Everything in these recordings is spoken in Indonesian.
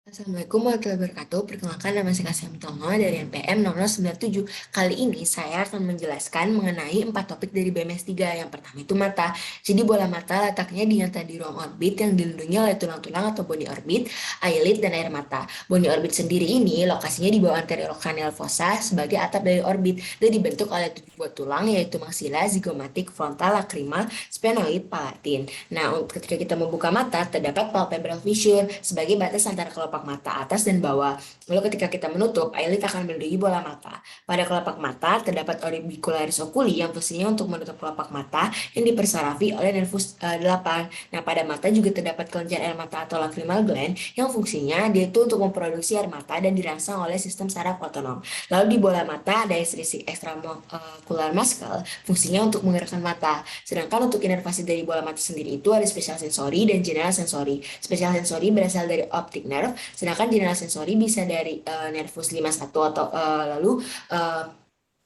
Assalamualaikum warahmatullahi wabarakatuh. Perkenalkan, nama saya Kasih Tono dari NPM nomor 97. Kali ini saya akan menjelaskan mengenai 4 topik dari BMS 3. Yang pertama itu mata. Jadi bola mata letaknya di antara di ruang orbit yang dilindungi oleh tulang-tulang atau bony orbit, eyelid, dan air mata. Bony orbit sendiri ini lokasinya di bawah anterior cranial fossa sebagai atap dari orbit dan dibentuk oleh 7 buah tulang yaitu maxilla, zygomatic, frontal, lacrimal, sphenoid, palatin. Nah, ketika kita membuka mata, terdapat palpebral fissure sebagai batas antara kelopak mata atas dan bawah. Lalu ketika kita menutup, eyelid akan melindungi bola mata. Pada kelopak mata, terdapat orbicularis oculi yang fungsinya untuk menutup kelopak mata yang dipersarafi oleh nervus 8. Nah, pada mata juga terdapat kelenjar air mata atau lacrimal gland yang fungsinya dia itu untuk memproduksi air mata dan dirangsang oleh sistem saraf otonom. Lalu di bola mata ada extrinsic extraocular muscle, fungsinya untuk menggerakkan mata. Sedangkan untuk inervasi dari bola mata sendiri itu ada spesial sensori dan general sensori. Spesial sensori berasal dari optic nerve, sedangkan general sensori bisa dari nervus 51 atau lalu eh,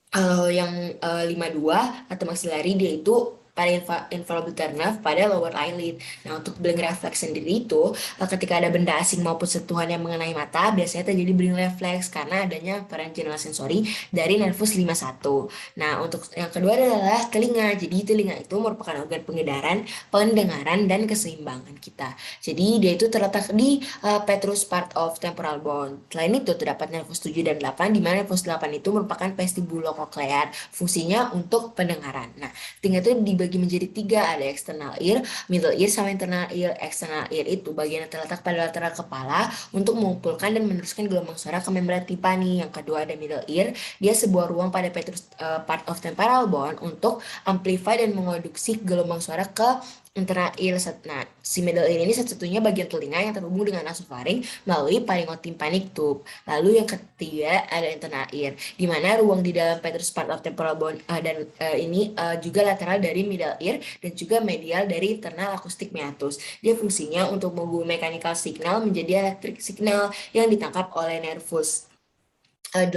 kalau yang 52 atau maxillary dia itu pada involuntary nerve pada lower eyelid. Nah, untuk blink reflex sendiri itu ketika ada benda asing maupun sentuhan yang mengenai mata biasanya terjadi blink reflex karena adanya peran general sensori dari nervus 51. Nah, untuk yang kedua adalah telinga. Jadi telinga itu merupakan organ pendengaran dan keseimbangan kita. Jadi dia itu terletak di petrous part of temporal bone. Selain itu terdapat nervus 7 dan 8 di mana nervus 8 itu merupakan vestibulococlear, fungsinya untuk pendengaran. Nah, telinga itu dibagi menjadi 3, ada external ear, middle ear, sama internal ear. External ear itu bagian yang terletak pada lateral kepala untuk mengumpulkan dan meneruskan gelombang suara ke membran tipani. Yang kedua ada middle ear, dia sebuah ruang pada petrous part of temporal bone untuk amplify dan mengoduksi gelombang suara ke internal ear. Nah, si middle ear ini satu-satunya bagian telinga yang terhubung dengan nasofaring melalui pharyngotympanic tube. Lalu yang ketiga ada internal ear, di mana ruang di dalam petrous part of temporal bone dan ini juga lateral dari middle ear dan juga medial dari internal acoustic meatus. Dia fungsinya untuk mengubah mechanical signal menjadi electric signal yang ditangkap oleh nervus 8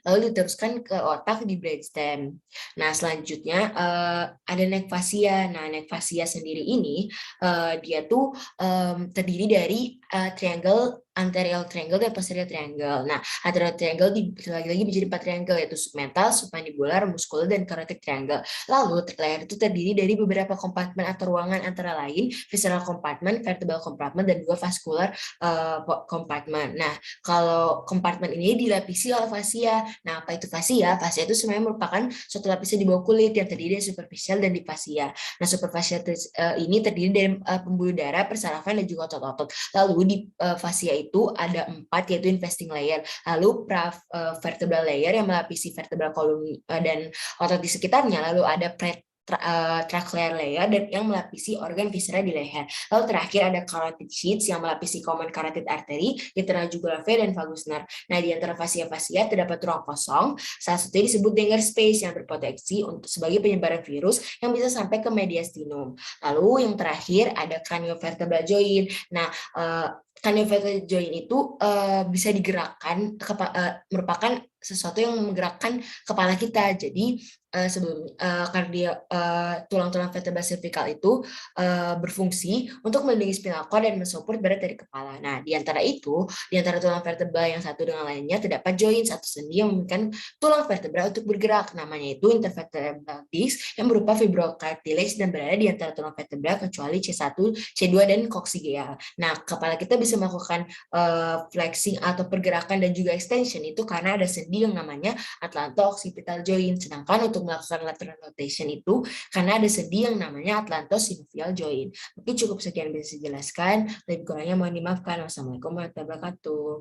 lalu diteruskan ke otak di brainstem. Nah, selanjutnya ada nekfasia. Nah, nekfasia sendiri ini dia tuh terdiri dari triangle, anterior triangle dan posterior triangle. Nah, anterior triangle dibagi lagi menjadi 4 triangle yaitu submental, submandibular, muscular, dan carotid triangle. Lalu leher itu terdiri dari beberapa kompartemen atau ruangan antara lain visceral compartment, vertebral compartment, dan 2 vascular compartment. Nah, kalau kompartemen ini dilapisi oleh fasia. Nah, apa itu fasia? Fasia itu sebenarnya merupakan suatu lapisan di bawah kulit yang terdiri dari superficial dan difasia. Nah, superficial ini terdiri dari pembuluh darah, persarafan, dan juga otot-otot. Lalu di fasia itu ada 4 yaitu investing layer. Lalu vertebral layer yang melapisi vertebral kolum dan otot di sekitarnya. Lalu ada trachlear layer dan yang melapisi organ viscera di leher. Lalu terakhir ada carotid sheaths yang melapisi common carotid artery, internal jugular vein, dan vagus nerve. Nah, di antara fasia-fasia terdapat ruang kosong, salah satunya disebut Dengar space yang berpotensi untuk sebagai penyebaran virus yang bisa sampai ke mediastinum. Lalu yang terakhir ada craniovertebral joint. Nah, craniovertebral joint itu bisa digerakkan, merupakan sesuatu yang menggerakkan kepala kita. Jadi sebelum tulang-tulang vertebra cervical itu berfungsi untuk melindungi spinal cord dan mensupport berat dari kepala. Nah, di antara tulang vertebra yang satu dengan lainnya terdapat joint atau sendi yang memungkinkan tulang vertebra untuk bergerak. Namanya itu intervertebral disc yang berupa fibrocartilage dan berada di antara tulang vertebra kecuali C1, C2, dan coccygeal. Nah, kepala kita bisa melakukan flexing atau pergerakan dan juga extension itu karena ada sendi yang namanya atlanto-occipital joint. Sedangkan untuk melakukan lateral rotation itu karena ada sendi yang namanya atlanto-synovial joint. Mungkin cukup sekian bisa dijelaskan. Lebih kurangnya mohon dimaafkan. Wassalamualaikum warahmatullahi wabarakatuh.